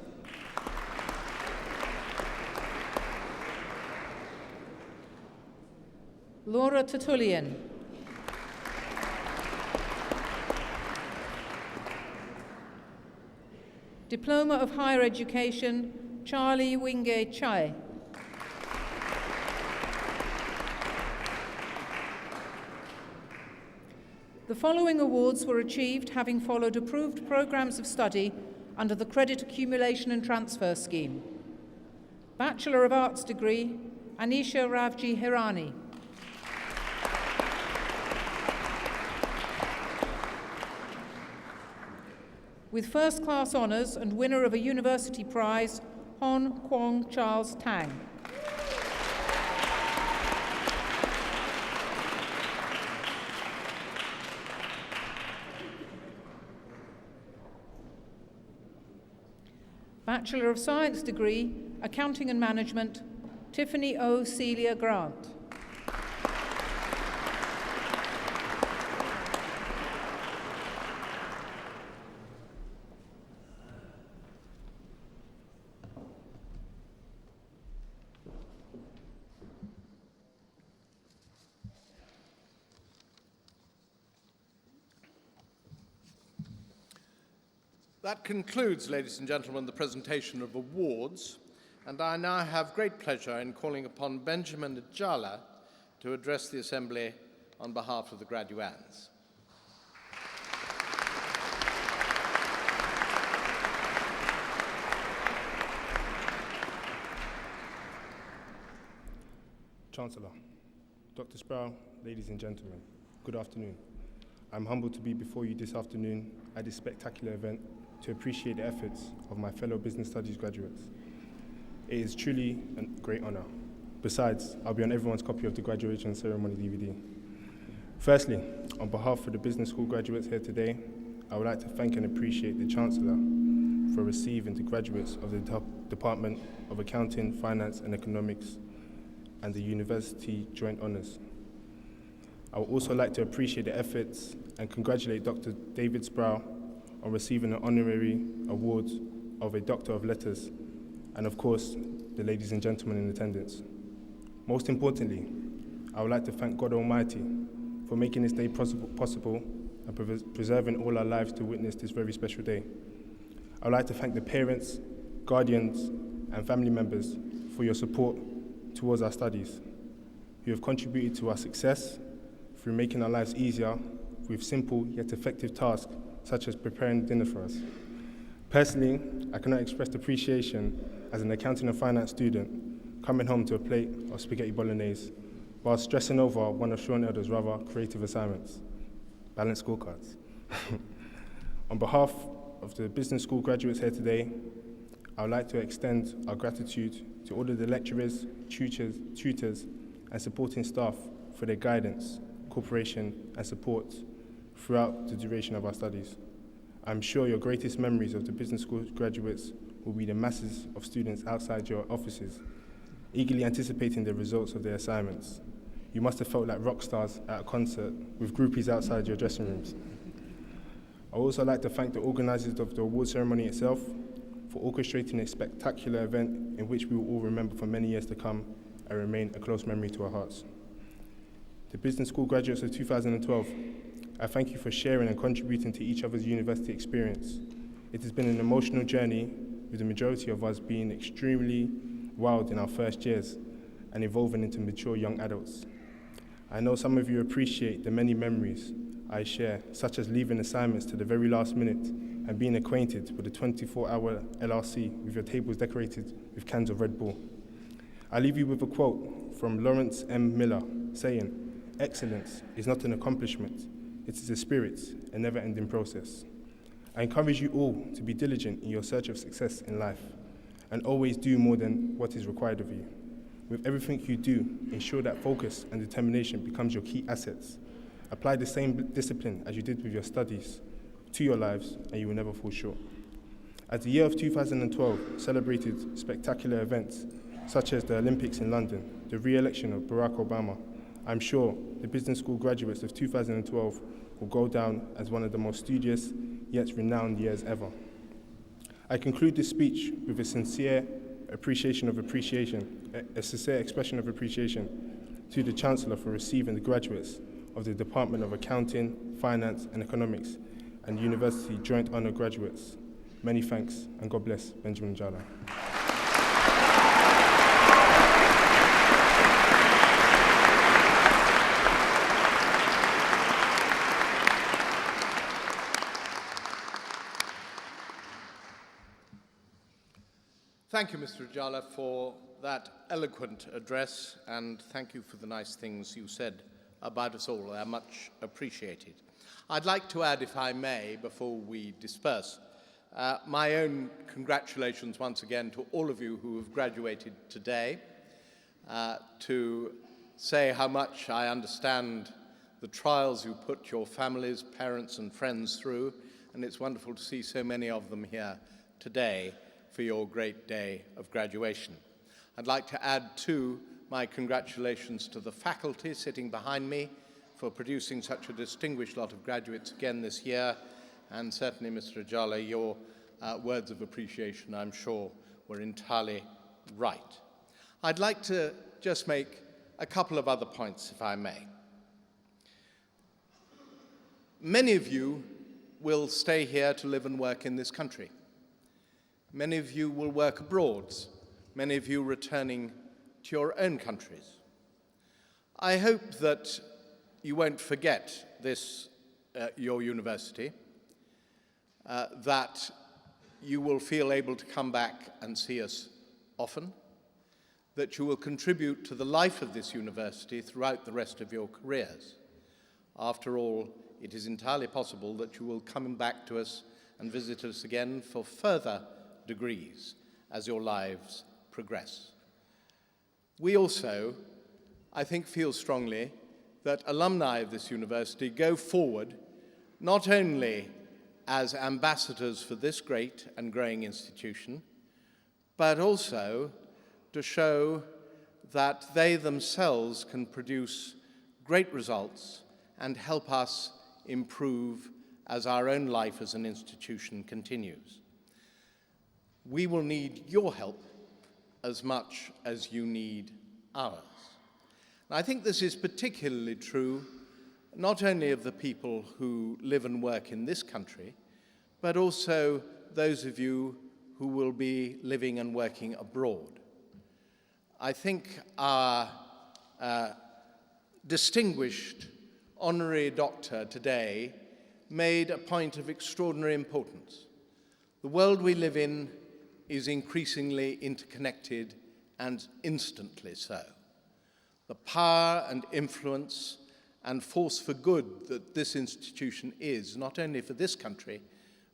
Speaker 10: Laura Tertullian. Diploma of Higher Education, Charlie Wingate Chai. The following awards were achieved having followed approved programmes of study under the Credit Accumulation and Transfer Scheme. Bachelor of Arts degree, Anisha Ravji Hirani. With first class honours and winner of a university prize, Hon Kwong Charles Tang. Bachelor of Science degree, Accounting and Management, Tiffany O. Celia Grant.
Speaker 1: That concludes, ladies and gentlemen, the presentation of awards, and I now have great pleasure in calling upon Benjamin Ajala to address the Assembly on behalf of the graduands.
Speaker 11: Chancellor, Dr. Sproul, ladies and gentlemen, good afternoon. I'm humbled to be before you this afternoon at this spectacular event to appreciate the efforts of my fellow business studies graduates. It is truly a great honor. Besides, I'll be on everyone's copy of the graduation ceremony DVD. Firstly, on behalf of the business school graduates here today, I would like to thank and appreciate the Chancellor for receiving the graduates of the Department of Accounting, Finance and Economics and the University Joint Honours. I would also like to appreciate the efforts and congratulate Dr. David Sproul on receiving an honorary award of a Doctor of Letters, and of course, the ladies and gentlemen in attendance. Most importantly, I would like to thank God Almighty for making this day possible and preserving all our lives to witness this very special day. I would like to thank the parents, guardians, and family members for your support towards our studies. You have contributed to our success through making our lives easier with simple yet effective tasks such as preparing dinner for us. Personally, I cannot express appreciation as an accounting and finance student coming home to a plate of spaghetti bolognese while stressing over one of Sean Elder's rather creative assignments, balanced scorecards. On behalf of the business school graduates here today, I would like to extend our gratitude to all of the lecturers, tutors, and supporting staff for their guidance, cooperation, and support throughout the duration of our studies. I'm sure your greatest memories of the business school graduates will be the masses of students outside your offices, eagerly anticipating the results of their assignments. You must have felt like rock stars at a concert with groupies outside your dressing rooms. I would also like to thank the organisers of the award ceremony itself for orchestrating a spectacular event in which we will all remember for many years to come and remain a close memory to our hearts. The business school graduates of 2012, I thank you for sharing and contributing to each other's university experience. It has been an emotional journey, with the majority of us being extremely wild in our first years and evolving into mature young adults. I know some of you appreciate the many memories I share, such as leaving assignments to the very last minute and being acquainted with the 24-hour LRC with your tables decorated with cans of Red Bull. I leave you with a quote from Lawrence M. Miller saying, "Excellence is not an accomplishment, it is a spirit, a never-ending process." I encourage you all to be diligent in your search of success in life and always do more than what is required of you. With everything you do, ensure that focus and determination becomes your key assets. Apply the same discipline as you did with your studies to your lives, and you will never fall short. As the year of 2012 celebrated spectacular events such as the Olympics in London, the re-election of Barack Obama, I'm sure the business school graduates of 2012 will go down as one of the most studious yet renowned years ever. I conclude this speech with a sincere expression of appreciation to the Chancellor for receiving the graduates of the Department of Accounting, Finance and Economics and University Joint Honour Graduates. Many thanks and God bless Benjamin Njala.
Speaker 1: Thank you, Mr. Ujala, for that eloquent address, and thank you for the nice things you said about us all. They are much appreciated. I'd like to add, if I may, before we disperse, my own congratulations once again to all of you who have graduated today, to say how much I understand the trials you put your families, parents and friends through, and it's wonderful to see so many of them here today for your great day of graduation. I'd like to add, too, my congratulations to the faculty sitting behind me for producing such a distinguished lot of graduates again this year, and certainly, Mr. Ujala, your words of appreciation, I'm sure, were entirely right. I'd like to just make a couple of other points, if I may. Many of you will stay here to live and work in this country. Many of you will work abroad, many of you returning to your own countries. I hope that you won't forget this, your university, that you will feel able to come back and see us often, that you will contribute to the life of this university throughout the rest of your careers. After all, it is entirely possible that you will come back to us and visit us again for further degrees as your lives progress. We also, I think, feel strongly that alumni of this university go forward not only as ambassadors for this great and growing institution, but also to show that they themselves can produce great results and help us improve as our own life as an institution continues. We will need your help as much as you need ours. I think this is particularly true not only of the people who live and work in this country, but also those of you who will be living and working abroad. I think our distinguished honorary doctor today made a point of extraordinary importance. The world we live in is increasingly interconnected and instantly so. The power and influence and force for good that this institution is, not only for this country,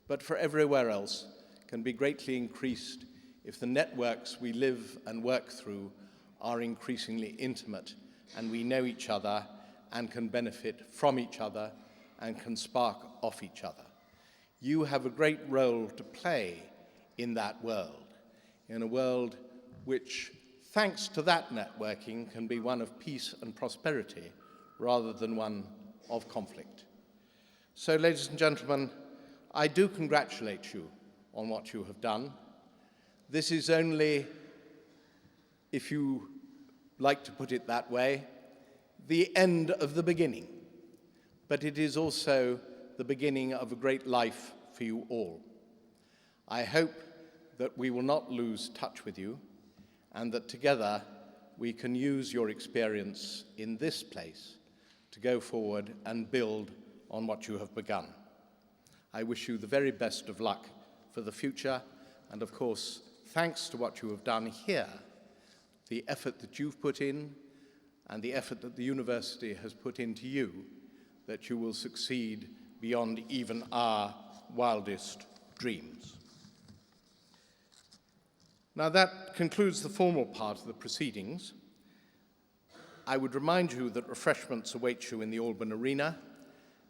Speaker 1: but for everywhere else, can be greatly increased if the networks we live and work through are increasingly intimate and we know each other and can benefit from each other and can spark off each other. You have a great role to play in that world, in a world which, thanks to that networking, can be one of peace and prosperity rather than one of conflict. So, ladies and gentlemen, I do congratulate you on what you have done. This is only, if you like to put it that way, the end of the beginning, but it is also the beginning of a great life for you all. I hope that we will not lose touch with you and that together we can use your experience in this place to go forward and build on what you have begun. I wish you the very best of luck for the future, and of course, thanks to what you have done here, the effort that you've put in and the effort that the university has put into you, that you will succeed beyond even our wildest dreams. Now that concludes the formal part of the proceedings. I would remind you that refreshments await you in the Alban Arena,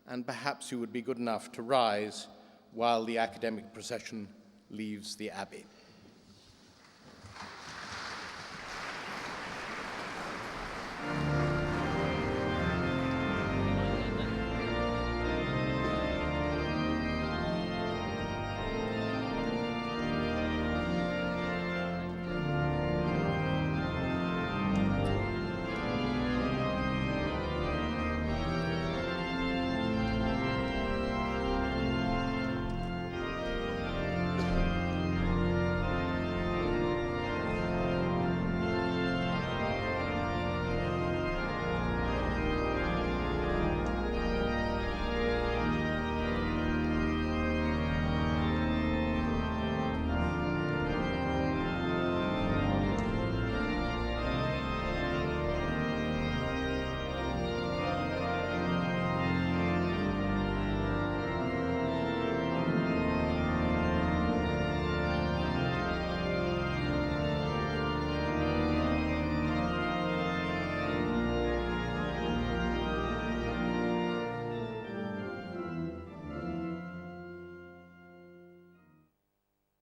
Speaker 1: and perhaps you would be good enough to rise while the academic procession leaves the Abbey.